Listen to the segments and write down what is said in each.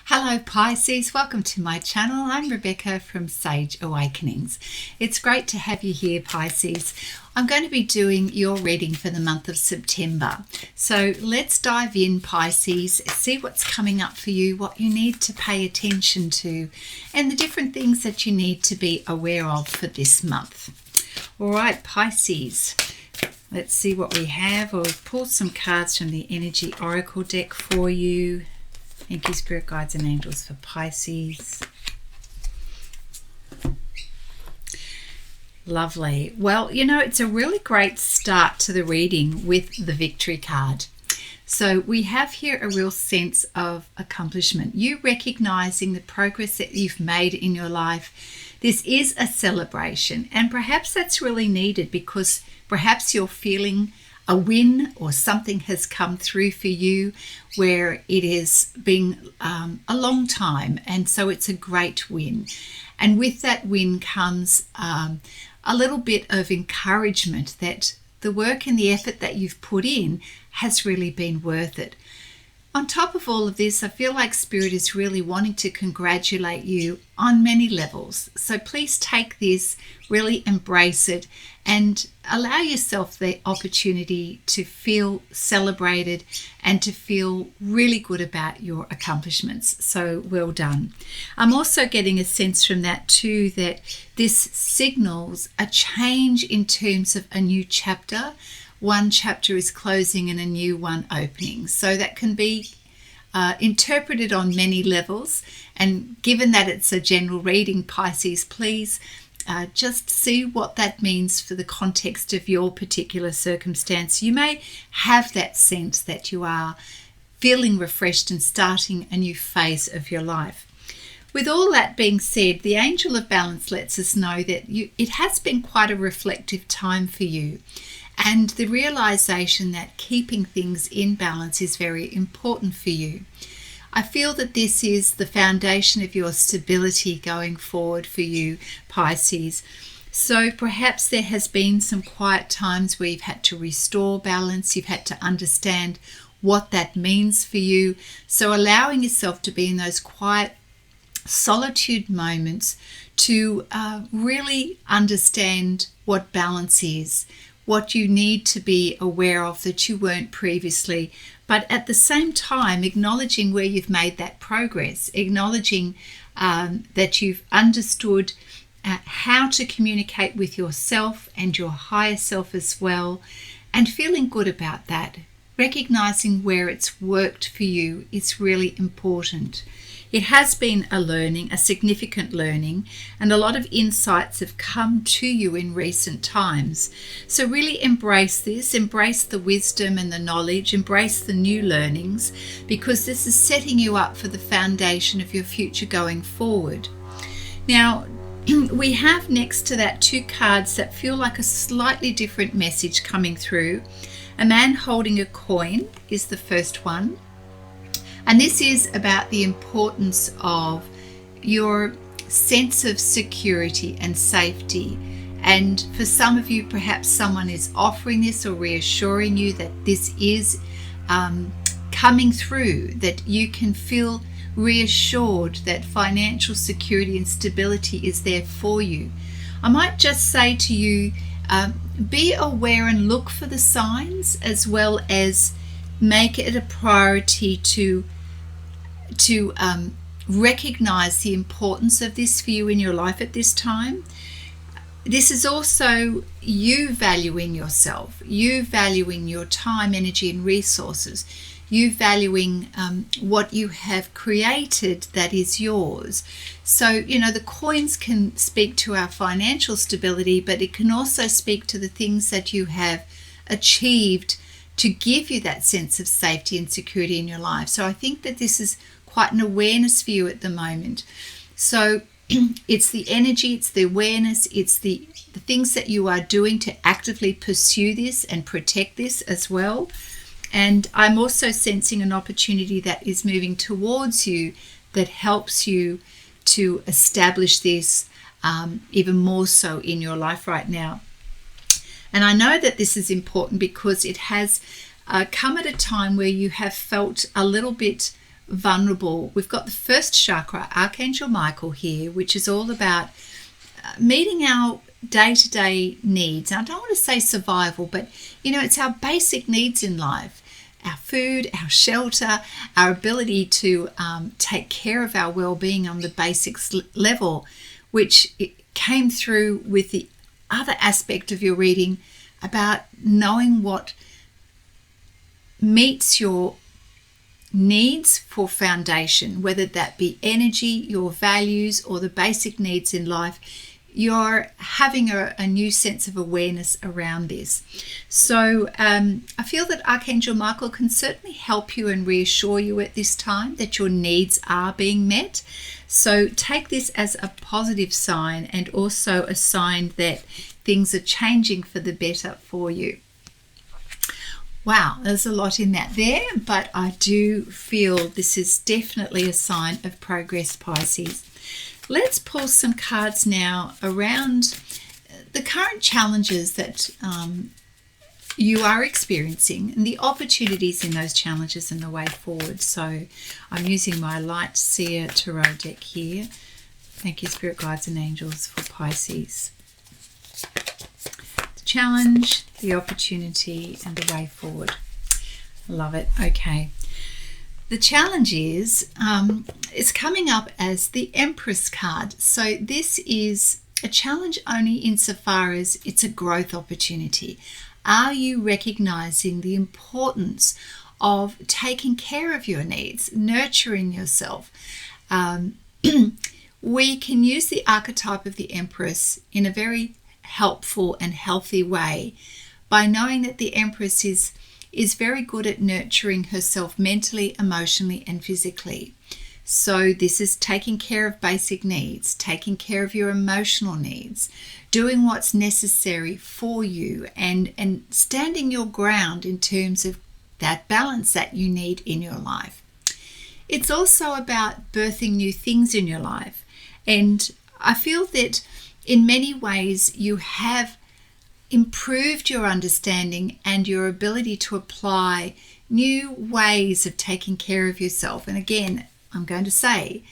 Hello Pisces, welcome to my channel. I'm Rebecca from Sage Awakenings. It's great to have you here, Pisces. I'm going to be doing your reading for the month of September. So let's dive in, Pisces, see what's coming up for you, what you need to pay attention to, and the different things that you need to be aware of for this month. All right, Pisces, let's see what we have. We'll pull some cards from the Energy Oracle deck for you. Thank you, Spirit Guides and Angels, for Pisces. Lovely. Well, you know, it's a really great start to the reading with the Victory card. So we have here a real sense of accomplishment. You recognizing the progress that you've made in your life. This is a celebration, and perhaps that's really needed because perhaps you're feeling a win or something has come through for you where it has been a long time, and so it's a great win. And with that win comes a little bit of encouragement that the work and the effort that you've put in has really been worth it. On top of all of this, I feel like Spirit is really wanting to congratulate you on many levels. So please take this, really embrace it, and allow yourself the opportunity to feel celebrated and to feel really good about your accomplishments. So well done. I'm also getting a sense from that too that this signals a change in terms of a new chapter. One chapter is closing and a new one opening. So that can be interpreted on many levels. And given that it's a general reading, Pisces, please just see what that means for the context of your particular circumstance. You may have that sense that you are feeling refreshed and starting a new phase of your life. With all that being said, the Angel of Balance lets us know that it has been quite a reflective time for you. And the realization that keeping things in balance is very important for you. I feel that this is the foundation of your stability going forward for you, Pisces. So perhaps there has been some quiet times where you've had to restore balance. You've had to understand what that means for you. So allowing yourself to be in those quiet solitude moments to really understand what balance is, what you need to be aware of that you weren't previously, but at the same time acknowledging where you've made that progress, acknowledging that you've understood how to communicate with yourself and your higher self as well, and feeling good about that. Recognizing where it's worked for you is really important. It has been a learning, a significant learning, and a lot of insights have come to you in recent times. So really embrace this, embrace the wisdom and the knowledge, embrace the new learnings, because this is setting you up for the foundation of your future going forward. Now, we have next to that two cards that feel like a slightly different message coming through. A man holding a coin is the first one. And this is about the importance of your sense of security and safety. And for some of you, perhaps someone is offering this or reassuring you that this is coming through, that you can feel reassured that financial security and stability is there for you. I might just say to you, be aware and look for the signs, as well as make it a priority to recognize the importance of this for you in your life at this time. This is also you valuing yourself, you valuing your time, energy, and resources, you valuing what you have created that is yours. So, you know, the coins can speak to our financial stability, but it can also speak to the things that you have achieved to give you that sense of safety and security in your life. So I think that this is quite an awareness for you at the moment. So it's the energy, it's the awareness, it's the things that you are doing to actively pursue this and protect this as well. And I'm also sensing an opportunity that is moving towards you that helps you to establish this even more so in your life right now. And I know that this is important because it has come at a time where you have felt a little bit vulnerable. We've got the first chakra, Archangel Michael here, which is all about meeting our day-to-day needs. Now, I don't want to say survival, but it's our basic needs in life. Our food, our shelter, our ability to take care of our well-being on the basics level, which it came through with the other aspect of your reading about knowing what meets your needs for foundation, whether that be energy, your values, or the basic needs in life. You're having a new sense of awareness around this. So I feel that Archangel Michael can certainly help you and reassure you at this time that your needs are being met. So take this as a positive sign, and also a sign that things are changing for the better for you. Wow, there's a lot in that there, but I do feel this is definitely a sign of progress, Pisces. Let's pull some cards now around the current challenges that you are experiencing and the opportunities in those challenges and the way forward. So I'm using my Light Seer Tarot deck here. Thank you, Spirit Guides and Angels, for Pisces. The challenge, the opportunity, and the way forward. Love it. Okay. The challenge is it's coming up as the Empress card. So this is a challenge only insofar as it's a growth opportunity. Are you recognizing the importance of taking care of your needs, nurturing yourself? We can use the archetype of the Empress in a very helpful and healthy way by knowing that the Empress is very good at nurturing herself mentally, emotionally, and physically. So this is taking care of basic needs, taking care of your emotional needs, doing what's necessary for you, and standing your ground in terms of that balance that you need in your life. It's also about birthing new things in your life. And I feel that in many ways you have improved your understanding and your ability to apply new ways of taking care of yourself. And again, I'm going to say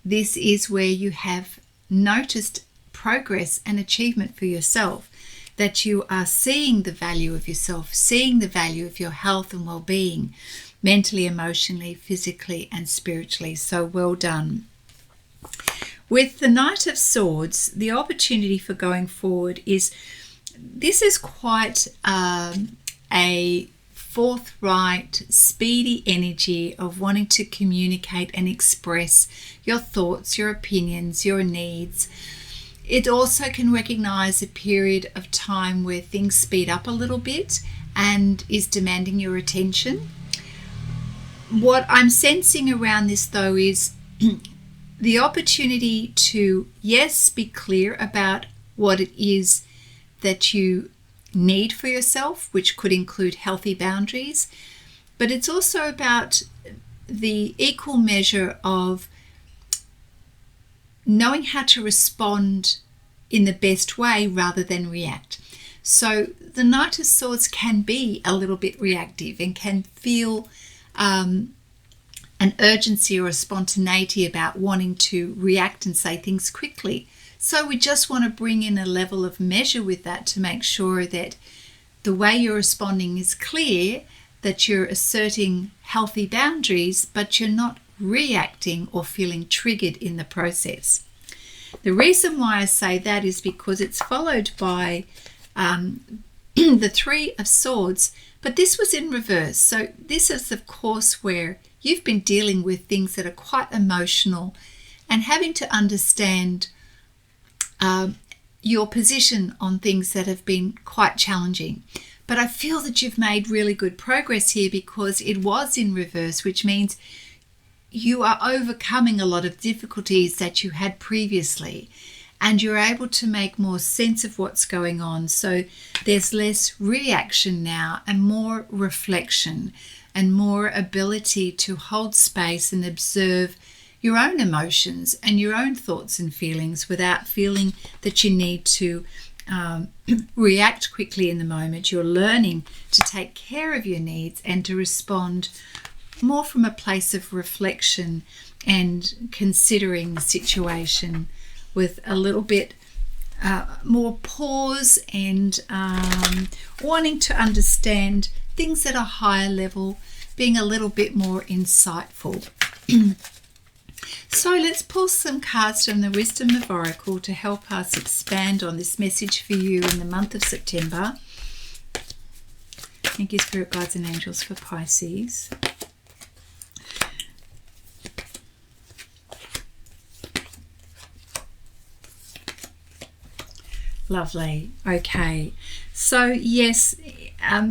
this is where you have noticed progress and achievement for yourself, that you are seeing the value of yourself, seeing the value of your health and well-being, mentally, emotionally, physically, and spiritually. So well done. With the Knight of Swords, the opportunity for going forward is, this is quite a forthright, speedy energy of wanting to communicate and express your thoughts, your opinions, your needs. It also can recognize a period of time where things speed up a little bit and is demanding your attention. What I'm sensing around this, though, is the opportunity to, yes, be clear about what it is that you need for yourself, which could include healthy boundaries, but it's also about the equal measure of knowing how to respond in the best way rather than react. So the Knight of Swords can be a little bit reactive and can feel an urgency or a spontaneity about wanting to react and say things quickly. So we just want to bring in a level of measure with that to make sure that the way you're responding is clear, that you're asserting healthy boundaries, but you're not reacting or feeling triggered in the process. The reason why I say that is because it's followed by the Three of Swords, but this was in reverse. So this is, of course, where you've been dealing with things that are quite emotional and having to understand your position on things that have been quite challenging. But I feel that you've made really good progress here because it was in reverse, which means you are overcoming a lot of difficulties that you had previously, and you're able to make more sense of what's going on. So there's less reaction now and more reflection and more ability to hold space and observe your own emotions and your own thoughts and feelings without feeling that you need to react quickly in the moment. You're learning to take care of your needs and to respond more from a place of reflection and considering the situation with a little bit more pause and wanting to understand things at a higher level, being a little bit more insightful. So let's pull some cards from the Wisdom of Oracle to help us expand on this message for you in the month of September. Thank you, Spirit Guides and Angels, for Pisces. Lovely. Okay. So yes,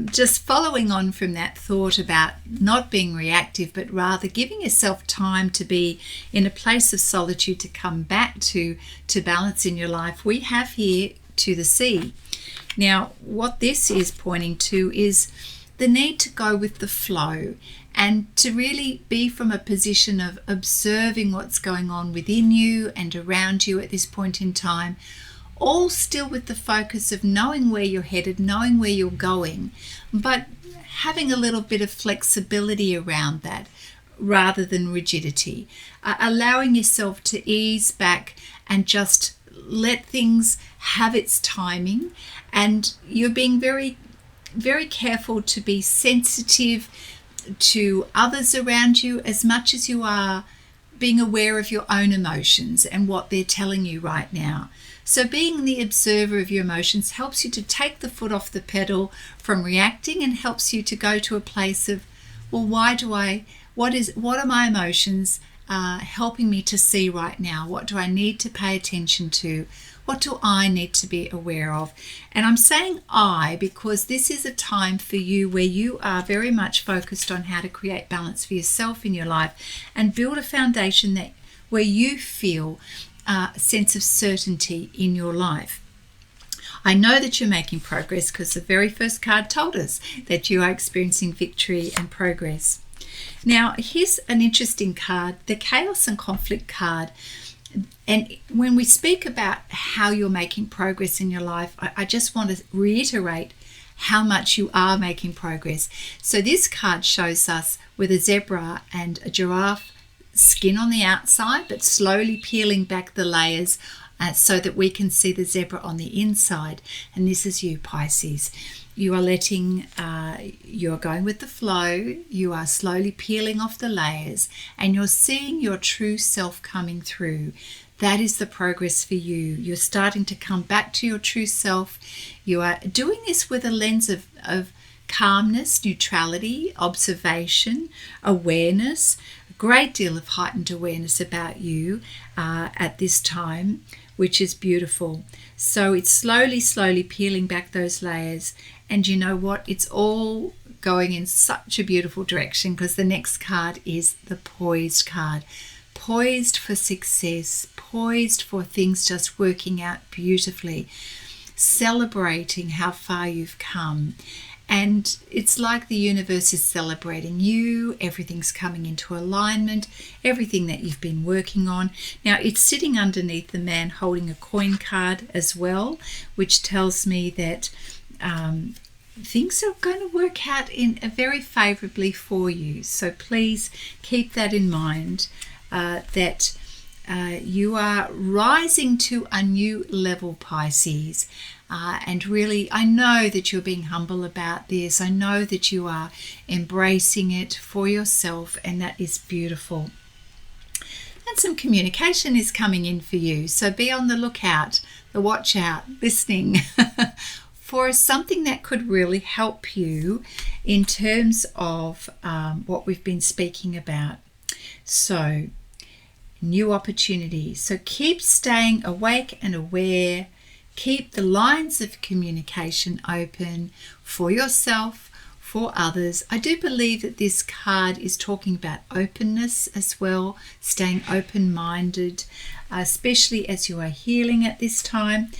just following on from that thought about not being reactive, but rather giving yourself time to be in a place of solitude, to come back to balance in your life, we have here to the sea. Now, what this is pointing to is the need to go with the flow and to really be from a position of observing what's going on within you and around you at this point in time, all still with the focus of knowing where you're headed, knowing where you're going, but having a little bit of flexibility around that rather than rigidity, allowing yourself to ease back and just let things have its timing. And you're being very, very careful to be sensitive to others around you as much as you are being aware of your own emotions and what they're telling you right now. So being the observer of your emotions helps you to take the foot off the pedal from reacting and helps you to go to a place of, well, what are my emotions helping me to see right now? What do I need to pay attention to? What do I need to be aware of? And I'm saying I because this is a time for you where you are very much focused on how to create balance for yourself in your life and build a foundation where you feel a sense of certainty in your life. I know that you're making progress because the very first card told us that you are experiencing victory and progress. Now, here's an interesting card, the Chaos and Conflict card. And when we speak about how you're making progress in your life, I just want to reiterate how much you are making progress. So this card shows us with a zebra and a giraffe skin on the outside, but slowly peeling back the layers so that we can see the zebra on the inside. And this is you, Pisces. You are you're going with the flow, you are slowly peeling off the layers, and you're seeing your true self coming through. That is the progress for you. You're starting to come back to your true self. You are doing this with a lens of calmness, neutrality, observation, awareness, a great deal of heightened awareness about you at this time, which is beautiful. So it's slowly peeling back those layers. And you know what? It's all going in such a beautiful direction because the next card is the Poised card. Poised for success, poised for things just working out beautifully, celebrating how far you've come. And it's like the universe is celebrating you, everything's coming into alignment, everything that you've been working on. Now, it's sitting underneath the man holding a coin card as well, which tells me that things are going to work out very favorably for you. So please keep that in mind, that you are rising to a new level, Pisces. And really, I know that you're being humble about this. I know that you are embracing it for yourself, and that is beautiful. And some communication is coming in for you. So be on the lookout, the watch out, listening for something that could really help you in terms of what we've been speaking about. So, new opportunities. So keep staying awake and aware. Keep the lines of communication open for yourself, for others. I do believe that this card is talking about openness as well, staying open-minded, especially as you are healing at this time.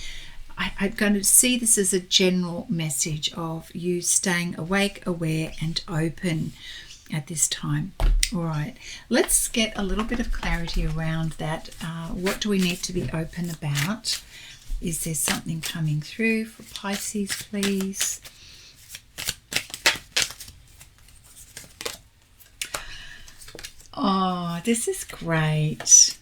I'm going to see this as a general message of you staying awake, aware, and open at this time. All right, let's get a little bit of clarity around that. What do we need to be open about? Is there something coming through for Pisces, please? Oh, this is great.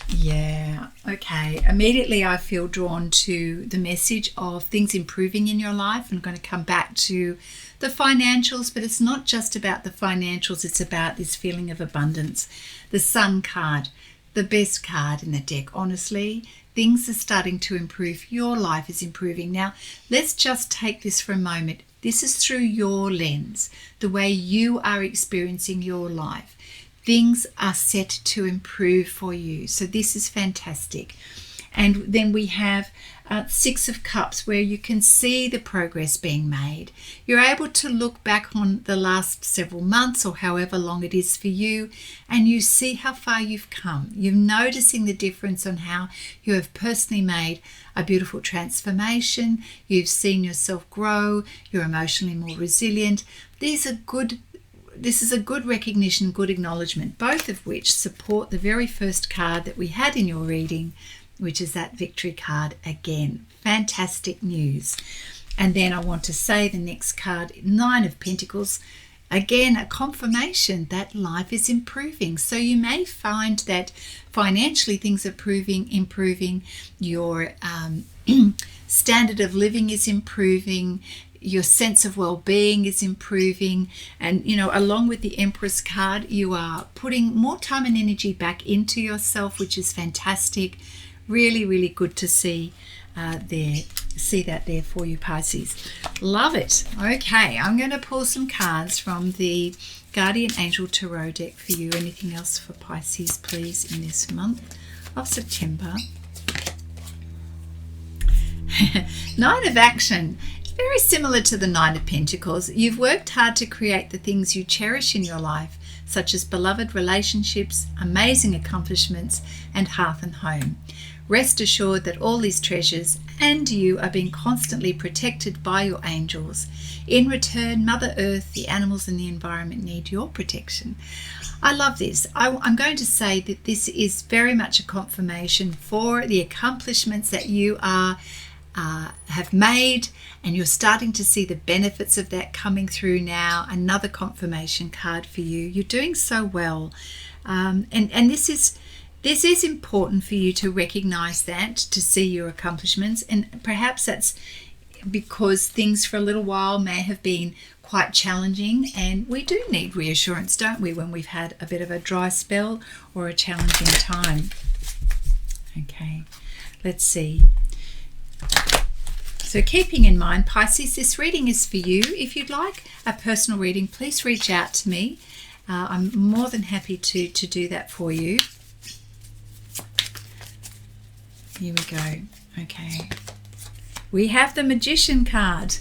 Yeah, okay. Immediately I feel drawn to the message of things improving in your life. I'm going to come back to the financials, but it's not just about the financials, it's about this feeling of abundance. The Sun card, the best card in the deck. Honestly, things are starting to improve. Your life is improving. Now, let's just take this for a moment. This is through your lens, the way you are experiencing your life. Things are set to improve for you. So this is fantastic. And then we have Six of Cups, where you can see the progress being made. You're able to look back on the last several months or however long it is for you, and you see how far you've come. You're noticing the difference on how you have personally made a beautiful transformation. You've seen yourself grow. You're emotionally more resilient. This is a good recognition, good acknowledgement, both of which support the very first card that we had in your reading, which is that victory card again. Fantastic news. And then I want to say the next card, Nine of Pentacles, again, a confirmation that life is improving. So you may find that financially things are improving. Your standard of living is improving. Your sense of well-being is improving, and along with the Empress card, you are putting more time and energy back into yourself, which is fantastic. Really, really good to see that there for you, Pisces. Love it. Okay, I'm going to pull some cards from the Guardian Angel Tarot deck for you. Anything else for Pisces, please, in this month of September? Nine of Action. Very similar to the Nine of Pentacles. You've worked hard to create the things you cherish in your life, such as beloved relationships, amazing accomplishments, and hearth and home. Rest assured that all these treasures and you are being constantly protected by your angels. In return, Mother Earth, the animals and the environment need your protection. I love this. I'm going to say that this is very much a confirmation for the accomplishments that you have made, and you're starting to see the benefits of that coming through now. Another confirmation card for you. You're doing so well, and this is important for you to recognize that, to see your accomplishments, and perhaps that's because things for a little while may have been quite challenging, and we do need reassurance, don't we, when we've had a bit of a dry spell or a challenging time. Okay, let's see. So keeping in mind, Pisces, this reading is for you. If you'd like a personal reading, please reach out to me. I'm more than happy to do that for you. Here we go. Okay. We have the Magician card.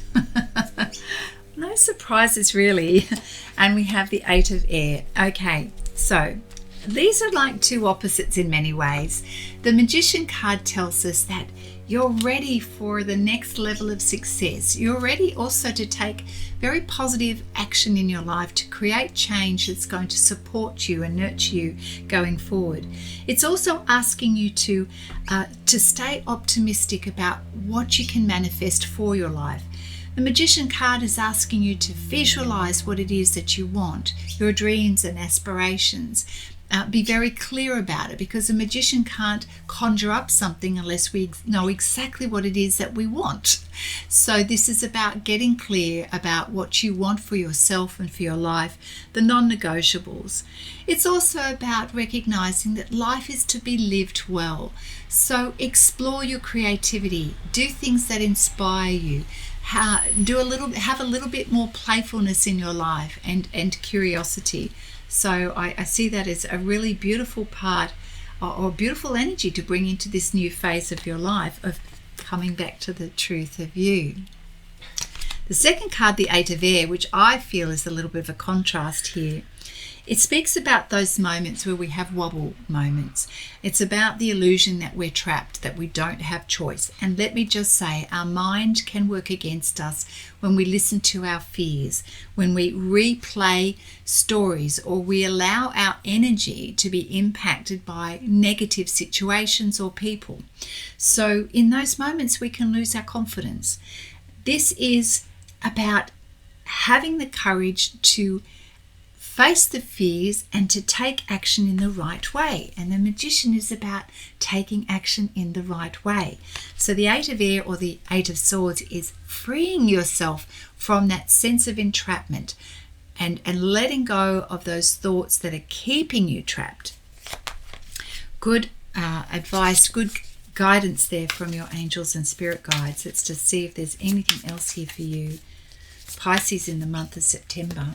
No surprises really. And we have the Eight of Air. Okay, so these are like two opposites in many ways. The Magician card tells us that you're ready for the next level of success. You're ready also to take very positive action in your life to create change that's going to support you and nurture you going forward. It's also asking you to stay optimistic about what you can manifest for your life. The Magician card is asking you to visualize what it is that you want, your dreams and aspirations. Be very clear about it, because a magician can't conjure up something unless we know exactly what it is that we want. So this is about getting clear about what you want for yourself and for your life, the non-negotiables. It's also about recognizing that life is to be lived well. So explore your creativity, do things that inspire you. Have a little bit more playfulness in your life and curiosity. So I see that as a really beautiful part or beautiful energy to bring into this new phase of your life, of coming back to the truth of you. The second card, the Eight of Air, which I feel is a little bit of a contrast here. It speaks about those moments where we have wobble moments. It's about the illusion that we're trapped, that we don't have choice. And let me just say, our mind can work against us when we listen to our fears, when we replay stories, or we allow our energy to be impacted by negative situations or people. So in those moments, we can lose our confidence. This is about having the courage to face the fears and to take action in the right way. And the Magician is about taking action in the right way. So the Eight of Air or the Eight of Swords is freeing yourself from that sense of entrapment and letting go of those thoughts that are keeping you trapped. Good advice, good guidance there from your angels and spirit guides. Let's just see if there's anything else here for you, Pisces, in the month of September.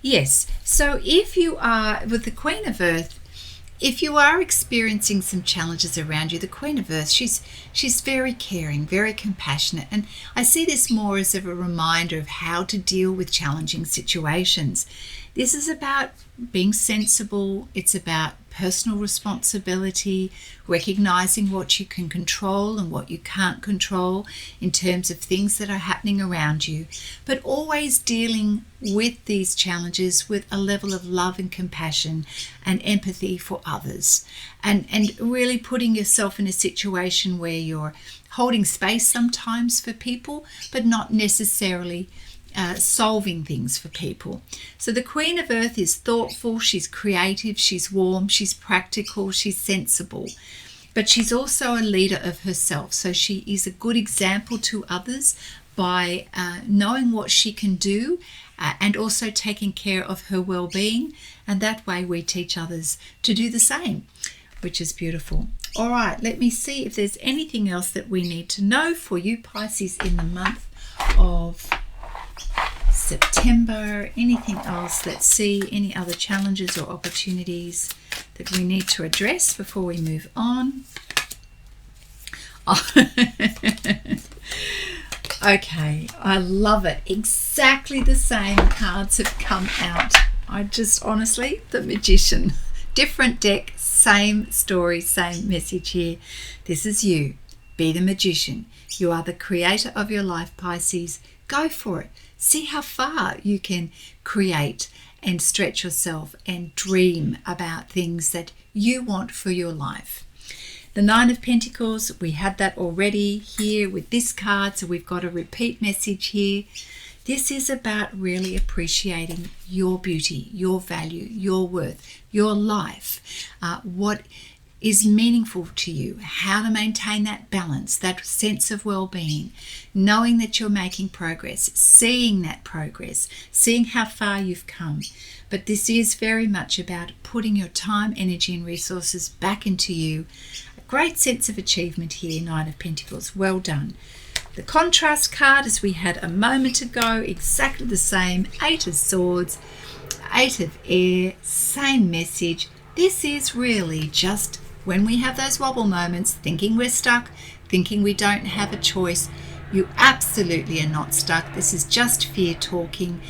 Yes, so if you are, with the Queen of Earth, if you are experiencing some challenges around you, the Queen of Earth, she's very caring, very compassionate. And I see this more as a reminder of how to deal with challenging situations. This is about being sensible. It's about personal responsibility, recognizing what you can control and what you can't control in terms of things that are happening around you, but always dealing with these challenges with a level of love and compassion and empathy for others, and really putting yourself in a situation where you're holding space sometimes for people, but not necessarily solving things for people. So the Queen of Earth is thoughtful, she's creative, she's warm, she's practical, she's sensible, but she's also a leader of herself. So she is a good example to others by knowing what she can do and also taking care of her well-being, and that way we teach others to do the same, which is beautiful. All right, let me see if there's anything else that we need to know for you, Pisces, in the month of September. Anything else? Let's see, any other challenges or opportunities that we need to address before we move on. Okay, I love it. Exactly the same cards have come out. I just honestly, the Magician. Different deck, same story, same message here. This is you. Be the Magician. You are the creator of your life, Pisces. Go for it. See how far you can create and stretch yourself and dream about things that you want for your life. The Nine of Pentacles, we had that already here with this card, so we've got a repeat message here. This is about really appreciating your beauty, your value, your worth, your life, what is meaningful to you, how to maintain that balance, that sense of well-being, knowing that you're making progress, seeing that progress, seeing how far you've come. But this is very much about putting your time, energy and resources back into you. A great sense of achievement here, Nine of Pentacles. Well done. The contrast card, as we had a moment ago, exactly the same. Eight of Swords, Eight of Air, same message. This is really just when we have those wobble moments, thinking we're stuck, thinking we don't have a choice. You absolutely are not stuck. This is just fear talking.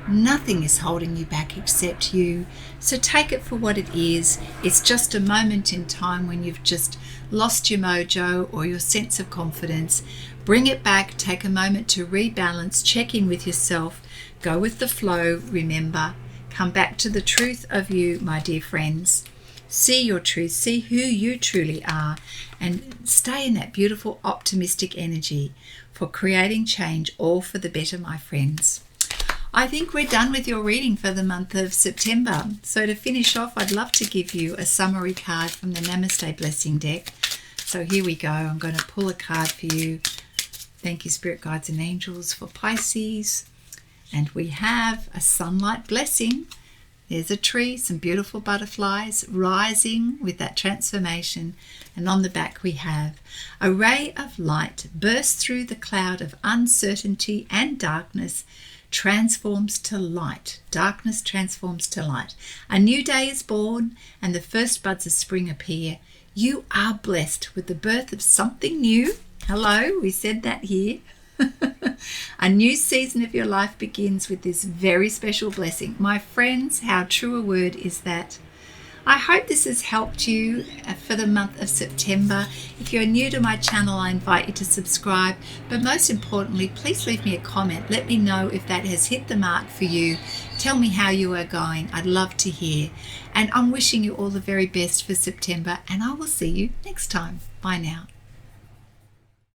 Nothing is holding you back except you. So take it for what it is. It's just a moment in time when you've just lost your mojo or your sense of confidence. Bring it back. Take a moment to rebalance. Check in with yourself. Go with the flow. Remember, come back to the truth of you, my dear friends. See your truth. See who you truly are. And stay in that beautiful, optimistic energy for creating change, all for the better, my friends. I think we're done with your reading for the month of September. So to finish off, I'd love to give you a summary card from the Namaste Blessing deck. So here we go. I'm going to pull a card for you. Thank you, Spirit Guides and Angels, for Pisces. And we have a sunlight blessing. There's a tree, some beautiful butterflies rising with that transformation. And on the back we have a ray of light bursts through the cloud of uncertainty and darkness, transforms to light. Darkness transforms to light. A new day is born and the first buds of spring appear. You are blessed with the birth of something new. Hello, we said that here. A new season of your life begins with this very special blessing. My friends, how true a word is that? I hope this has helped you for the month of September. If you're new to my channel, I invite you to subscribe. But most importantly, please leave me a comment. Let me know if that has hit the mark for you. Tell me how you are going. I'd love to hear. And I'm wishing you all the very best for September. And I will see you next time. Bye now.